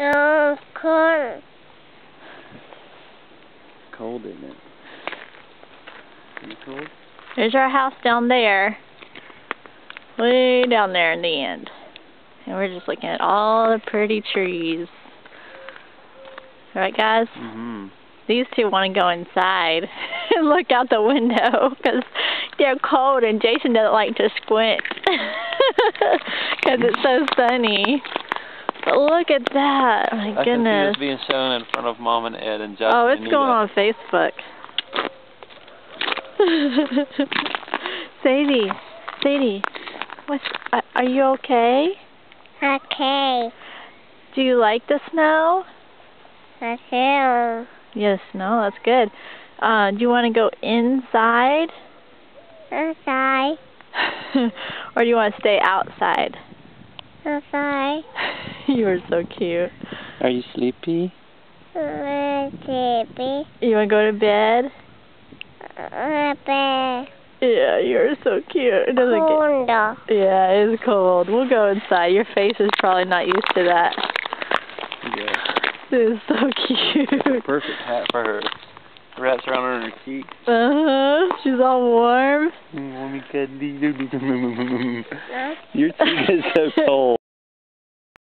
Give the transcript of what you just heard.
No, cold. Cold, isn't it? Is it cold? There's our house down there. Way down there in the end. And we're just looking at all the pretty trees. Right, guys? Mm-hmm. These two want to go inside and look out the window because they're cold and Jason doesn't like to squint because it's so sunny. But look at that. Oh, my I goodness. can see this being shown in front of Mom and Ed and Justin. Oh, it's and going on Facebook. Sadie, are you okay? Okay. Do you like the snow? I feel. Yes, snow, that's good. Do you want to go inside? Outside. Or do you want to stay outside? Outside. You are so cute. Are you sleepy? Sleepy. You want to go to bed? Bed. Yeah, you're so cute. It doesn't Cold. Yeah, it's cold. We'll go inside. Your face is probably not used to that. Yeah. It is so cute. Perfect hat for her. Wraps around her cheeks. She's all warm. Warmy cuddly. Your cheek is so cold.